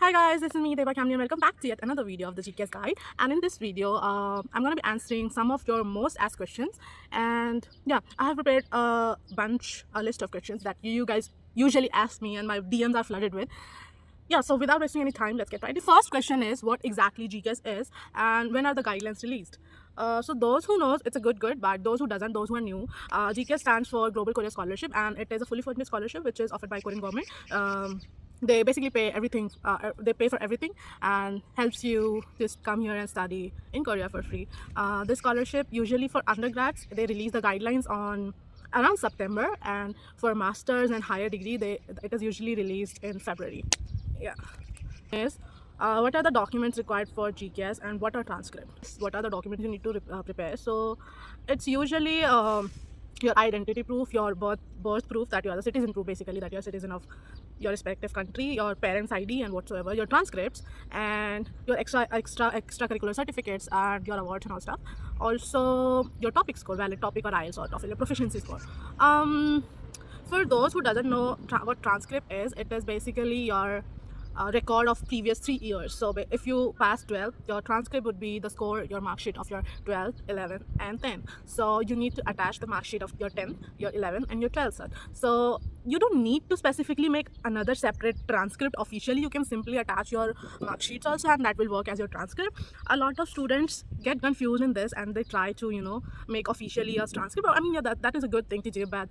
Hi guys, this is me Deva Kamni and welcome back to yet another video of the GKS guide. And in this video, I'm going to be answering some of your most asked questions. And yeah, I have prepared a list of questions that you guys usually ask me and my DMs are flooded with. Yeah, so without wasting any time, let's get right. The first question is what exactly GKS is and when are the guidelines released? So those who knows, it's a good, but those who doesn't, those who are new, GKS stands for Global Korea Scholarship, and it is a fully funded scholarship which is offered by Korean government. They basically pay everything, they pay for everything and helps you just come here and study in Korea for free. This scholarship usually for undergrads, they release the guidelines on around September, and for masters and higher degree, it is usually released in February. Yeah. Is what are the documents required for GKS and what are transcripts? What are the documents you need to prepare? So it's usually your identity proof, your birth proof that you are a citizen proof, basically that you're a citizen of your respective country, your parents' ID and whatsoever, your transcripts, and your extracurricular certificates and your awards and all stuff. Also your topic score, valid topic or IELTS or TOEFL, your proficiency score. For those who doesn't know what transcript is, it is basically your record of previous 3 years. So if you pass 12, your transcript would be the score, your mark sheet of your 12, 11 and 10. So you need to attach the mark sheet of your 10, your 11 and your 12 cert. So you don't need to specifically make another separate transcript officially. You can simply attach your mark sheets also and that will work as your transcript. A lot of students get confused in this and they try to make officially a transcript. I mean, yeah, that is a good thing to do, but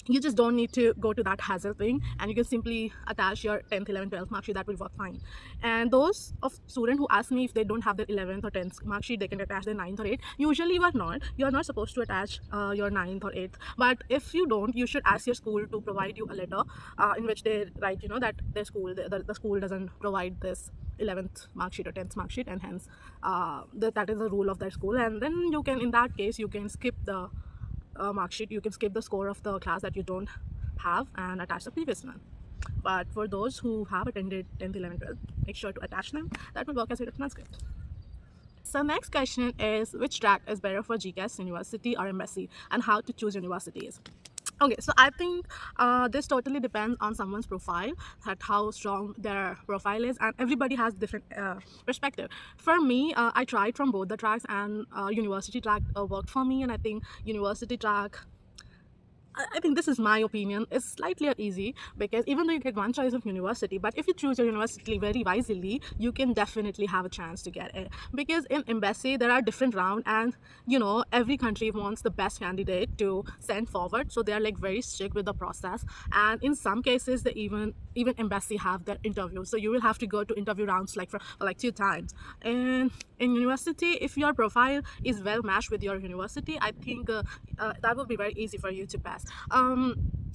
you just don't need to go to that hassle thing, and you can simply attach your 10th, 11th, 12th mark sheet. That will work fine. And those of students who ask me if they don't have their 11th or 10th mark sheet, they can attach their 9th or 8th. Usually you are not supposed to attach your 9th or 8th, but if you don't, you should ask your school to provide you a letter in which they write that their school, the school doesn't provide this 11th mark sheet or 10th mark sheet, and hence that is the rule of their school. And then you can, in that case, you can skip the mark sheet, you can skip the score of the class that you don't have and attach the previous one. But for those who have attended 10th, 11th, 12th, make sure to attach them. That will work as your transcript. So next question is, which track is better for GCAS, university or embassy, and how to choose universities? Okay, so I think this totally depends on someone's profile, that how strong their profile is, and everybody has different perspective. For me, I tried from both the tracks, and university track worked for me, and I think university track, I think this is my opinion, is slightly easy, because even though you get one choice of university, but if you choose your university very wisely, you can definitely have a chance to get it. Because in embassy there are different rounds, and every country wants the best candidate to send forward, so they are like very strict with the process. And in some cases they even embassy have their interviews, so you will have to go to interview rounds like for like 2 times. And in university, if your profile is well matched with your university, I think that will be very easy for you to pass.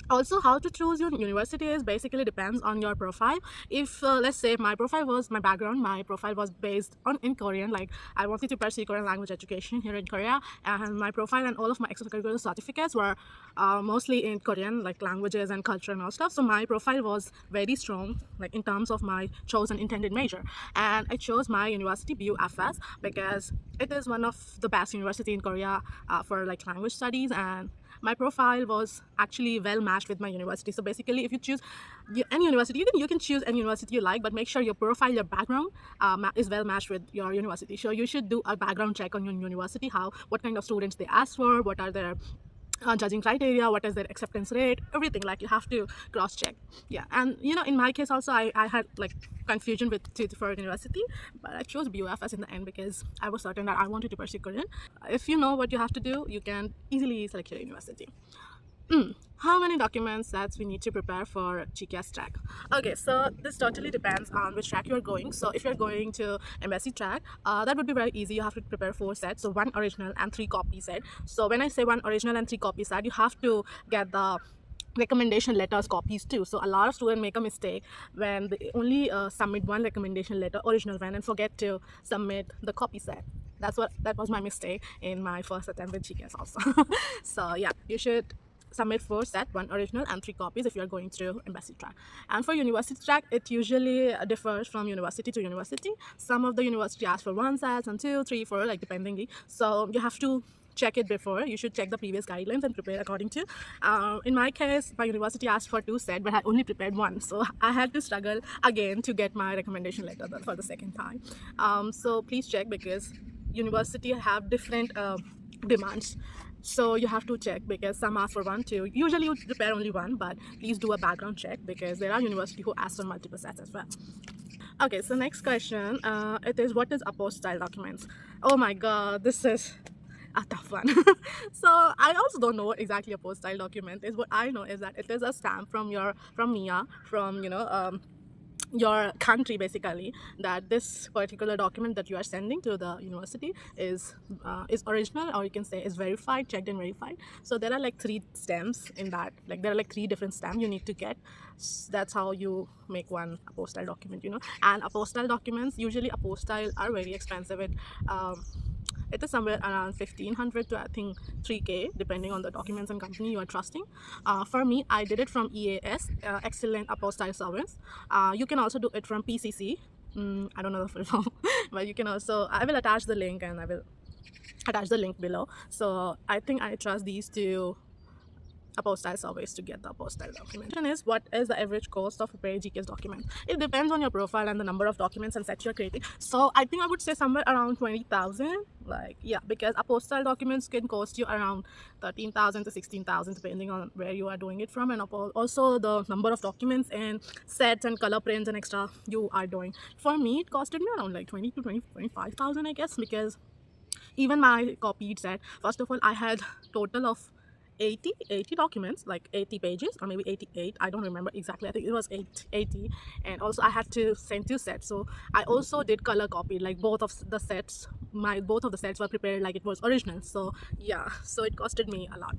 Also, how to choose your university is basically depends on your profile. If let's say my profile was based on in Korean, like I wanted to pursue Korean language education here in Korea, and my profile and all of my extracurricular certificates were mostly in Korean, like languages and culture and all stuff. So my profile was very strong, like in terms of my chosen intended major, and I chose my university BUFS because it is one of the best university in Korea for like language studies, and my profile was actually well matched with my university. So basically, if you choose any university, you can choose any university you like, but make sure your profile, your background is well matched with your university. So you should do a background check on your university, what kind of students they ask for, what are their judging criteria, what is their acceptance rate, everything. Like you have to cross check. Yeah. And in my case also, I had like confusion with two different university, but I chose BUFS in the end because I was certain that I wanted to pursue Korean. If you know what you have to do, you can easily select your university. How many documents that we need to prepare for GCAS track? Okay, so this totally depends on which track you're going. So if you're going to embassy track, that would be very easy. You have to prepare 4 sets, so 1 original and 3 copy set. So when I say 1 original and 3 copy set, you have to get the recommendation letters copies too. So a lot of students make a mistake when they only submit 1 recommendation letter, original one, and forget to submit the copy set. That was my mistake in my first attempt with GCAS also. So yeah, you should submit 4 sets, 1 original and 3 copies if you are going through embassy track. And for university track, it usually differs from university to university. Some of the university ask for 1 set, and 2, 3, 4, like dependingly. So you have to check it before. You should check the previous guidelines and prepare according to. In my case, my university asked for 2 sets, but I only prepared 1, so I had to struggle again to get my recommendation letter for the second time. So please check, because university have different demands. So you have to check, because some ask for 1, 2. Usually you prepare only 1, but please do a background check, because there are universities who ask for multiple sets as well. Okay, so next question, it is, what is apostille documents? Oh my god, this is a tough one. So I also don't know what exactly a postile document is. What I know is that it is a stamp from MIA, from your country, basically, that this particular document that you are sending to the university is original, or you can say is verified, checked and verified. So there are like 3 stamps in that, like there are like 3 different stamps you need to get. That's how you make one apostille document, and apostille documents, usually apostille are very expensive. It is somewhere around 1500 to I think 3K, depending on the documents and company you are trusting. For me, I did it from EAS, Excellent Apostille Service. You can also do it from PCC. I don't know the full form, but you can also, I will attach the link, and I will attach the link below. So I think I trust these 2 apostille surveys to get the apostille document. And is, what is the average cost of preparing GKS document? It depends on your profile and the number of documents and sets you're creating. So I think I would say somewhere around 20,000. Like, yeah, because apostille documents can cost you around 13,000 to 16,000, depending on where you are doing it from, and also the number of documents and sets and color prints and extra you are doing. For me, it costed me around like 20 to 25,000, I guess, because even my copied set, first of all, I had total of 80 documents, like 80 pages, or maybe 88, I don't remember exactly. I think it was 80, and also I had to send 2 sets. So I also did color copy, like both of the sets were prepared like it was original. So yeah, so it costed me a lot.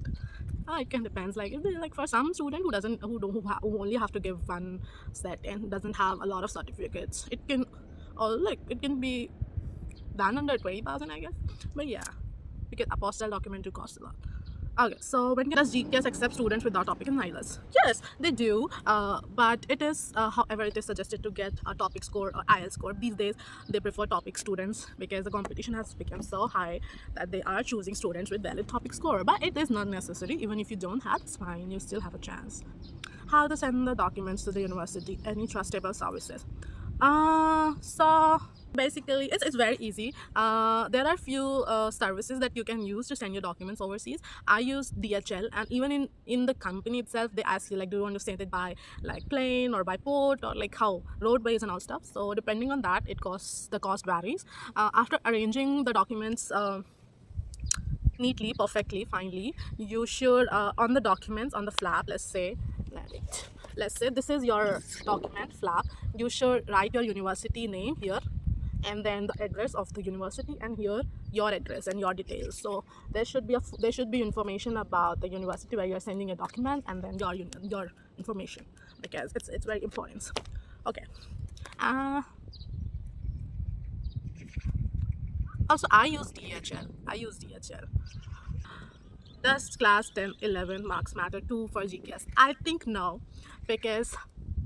It can depends, like for some student who only have to give 1 set and doesn't have a lot of certificates, it can be done under 20,000, I guess. But yeah, because apostille document do cost a lot. Okay, so when does GKS accept students without topic and IELTS? Yes, they do, but it is, however, it is suggested to get a topic score or IELTS score. These days, they prefer topic students, because the competition has become so high that they are choosing students with valid topic score. But it is not necessary. Even if you don't have, it's fine. You still have a chance. How to send the documents to the university? Any trustable services? So basically it's very easy. There are few services that you can use to send your documents overseas. I use DHL, and even in the company itself, they ask you, like, do you want to send it by like plane or by port, or like how roadways and all stuff. So depending on that, the cost varies. After arranging the documents neatly, perfectly, finely, you should on the documents, on the flap, let's say this is your document flap, you should write your university name here, and then the address of the university, and here your address and your details. So there should be information about the university where you're sending a document, and then your information, because it's very important. Okay. Also, I use DHL. Does class 10, 11 marks matter too for GKS? I think no, because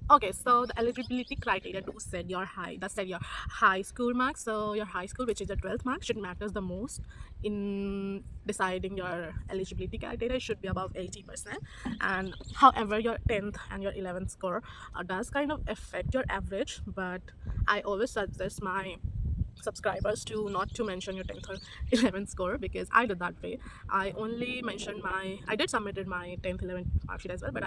okay, so the eligibility criteria do set your high school marks. So your high school, which is the 12th mark, should matter the most in deciding your eligibility criteria. It should be above 80%. And however, your 10th and your 11th score does kind of affect your average, but I always suggest my subscribers to not to mention your 10th or 11th score, because I did that way. I did submitted my 10th 11th mark sheet as well, but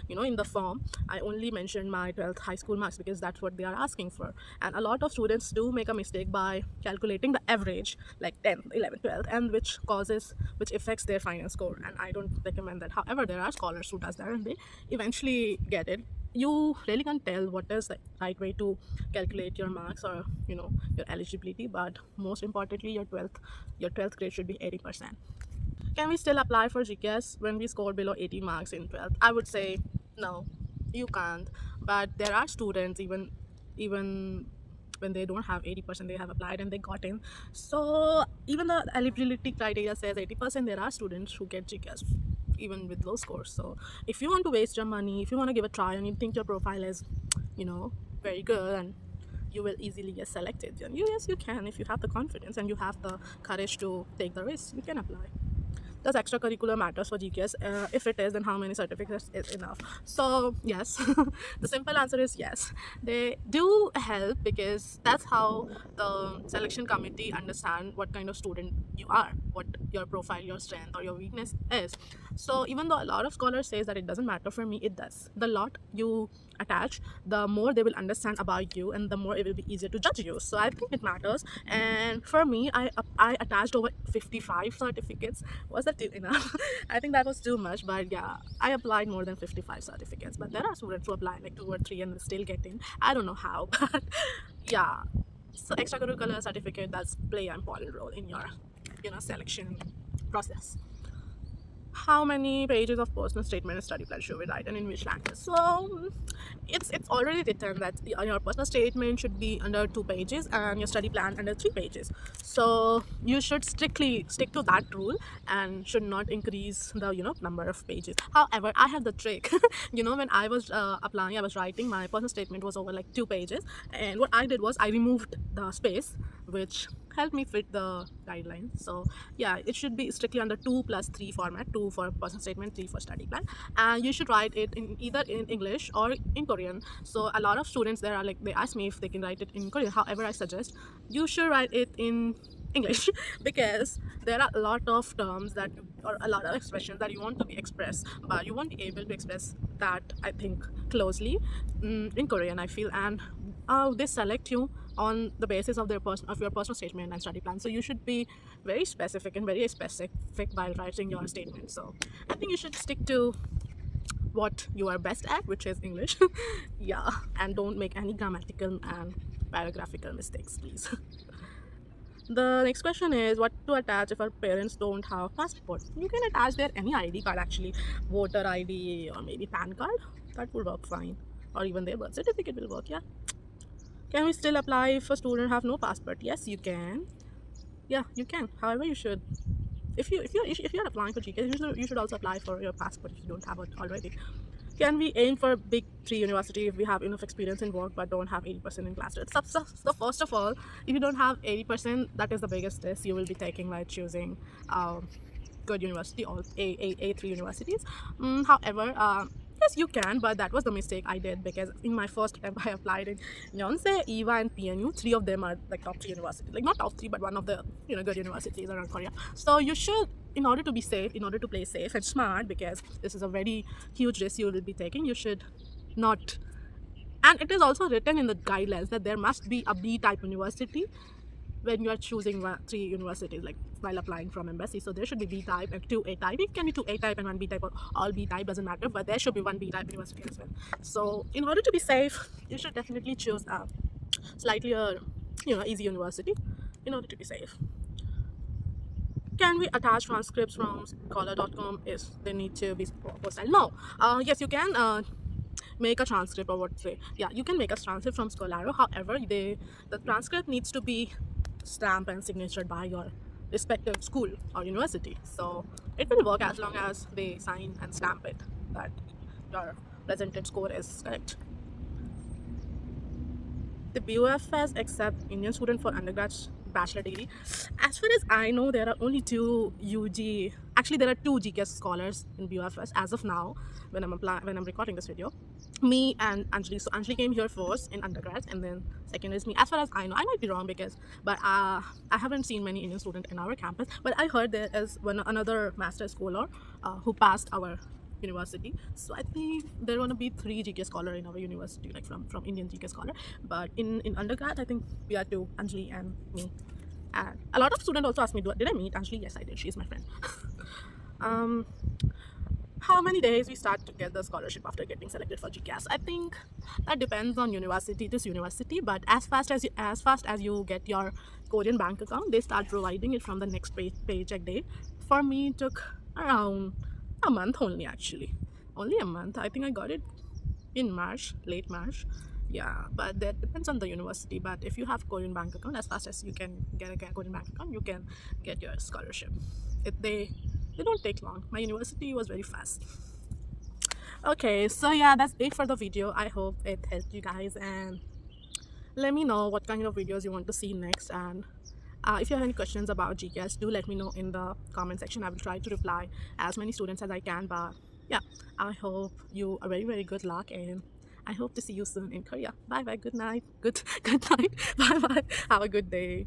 in the form I only mentioned my 12th high school marks, because that's what they are asking for. And a lot of students do make a mistake by calculating the average, like 10th, 11th, 12th, and which affects their final score, and I don't recommend that. However, there are scholars who does that, and they eventually get it. You really can't tell what is the right way to calculate your marks, or your eligibility, but most importantly, your 12th grade should be 80%. Can we still apply for GKS when we score below 80 marks in 12th? I would say no, you can't. But there are students, even when they don't have 80%, they have applied and they got in. So even the eligibility criteria says 80%, there are students who get GKS even with low scores. So if you want to waste your money, if you want to give a try, and you think your profile is very good and you will easily get selected, then yes, you can. If you have the confidence and you have the courage to take the risk, you can apply. does extracurricular matters for GKS? If it is, then how many certificates is enough? So yes, the simple answer is yes. They do help because that's how the selection committee understand what kind of student you are, what your profile, your strength, or your weakness is. So even though a lot of scholars says that it doesn't matter, for me it does. The lot you attach, the more they will understand about you, and the more it will be easier to judge you. So I think it matters. And for me, I attached over 55 certificates. Was that enough? I think that was too much, but yeah, I applied more than 55 certificates. But there are students who apply like 2 or 3 and still get in. I don't know how, but yeah. So extracurricular certificate does play an important role in your selection process. How many pages of personal statement and study plan should we write, and in which language? So it's already written that your personal statement should be under 2 pages and your study plan under 3 pages. So you should strictly stick to that rule and should not increase the number of pages. However, I have the trick. When I was applying, I was writing, my personal statement was over like 2 pages, and what I did was I removed the space, which helped me fit the guidelines. So yeah, it should be strictly under 2+3 format, 2 for personal statement, 3 for study plan, and you should write it in either in English or in Korean. So a lot of students there are like, they ask me if they can write it in Korean. However, I suggest you should write it in English because there are a lot of terms that, or a lot of expressions that you want to be expressed, but you won't be able to express that, I think, closely in Korean, I feel. And they select you on the basis of your personal statement and study plan. So you should be very specific and very specific while writing your statement. So I think you should stick to what you are best at, which is English. Yeah, and don't make any grammatical and paragraphical mistakes, please. The next question is what to attach if our parents don't have passport. You can attach their any ID card, actually, voter ID or maybe PAN card. That will work fine, or even their birth certificate will work. Yeah. Can we still apply if a student have no passport? Yes, you can. Yeah, you can. However, you should, if you're applying for GK, you should also apply for your passport if you don't have it already. Can we aim for big 3 university if we have enough experience in work but don't have 80% in class? So first of all, if you don't have 80%, that is the biggest test you will be taking by choosing good university or A3 universities. However, yes, you can, but that was the mistake I did because in my first attempt I applied in Yonsei, EVA, and PNU. 3 of them are like top 3 universities, like not top 3, but one of the good universities around Korea. So you should, in order to be safe, in order to play safe and smart, because this is a very huge risk you will be taking, you should not. And it is also written in the guidelines that there must be a B-type university when you are choosing 3 universities, like while applying from embassy. So there should be B-type and 2 A-type. It can be 2 A-type and 1 B-type, or all B-type, doesn't matter, but there should be 1 B-type university as well. So in order to be safe, you should definitely choose a slightly easy university in order to be safe. Can we attach transcripts from scholar.com if they need to be postile? No. Yes, you can make a transcript, or what say. Yeah, you can make a transcript from Scholaro. However, the transcript needs to be stamped and signatured by your respective school or university. So it will work as long as they sign and stamp it that your presented score is correct. The BUFS accept Indian student for undergrad bachelor degree. As far as I know, there are only 2 UG. Actually, there are 2 GKS scholars in BUFS as of now. When I'm recording this video, me and Anjali. So Anjali came here first in undergrad, and then second is me. As far as I know, I might be wrong but I haven't seen many Indian students in our campus. But I heard there is another master scholar who passed our university. So I think there are gonna be 3 GK scholar in our university, like from Indian GK scholar. But in undergrad, I think we are 2, Anjali and me. And a lot of students also asked me, did I meet Anjali? Yes, I did. She's my friend. How many days we start to get the scholarship after getting selected for GCAS? I think that depends on university to university, but as fast as you get your Korean bank account, they start providing it from the next paycheck day. For me, it took around a month only, actually. Only a month. I think I got it in March, late March. Yeah, but that depends on the university. But if you have Korean bank account, as fast as you can get a Korean bank account, you can get your scholarship. They don't take long. My university was very fast. Okay, so yeah, that's it for the video. I hope it helped you guys, and let me know what kind of videos you want to see next, and If you have any questions about GCAS, do let me know in the comment section. I will try to reply as many students as I can. But yeah, I hope you a very good luck, and I hope to see you soon in Korea. Bye bye. Good night. Good night. Bye bye. Have a good day.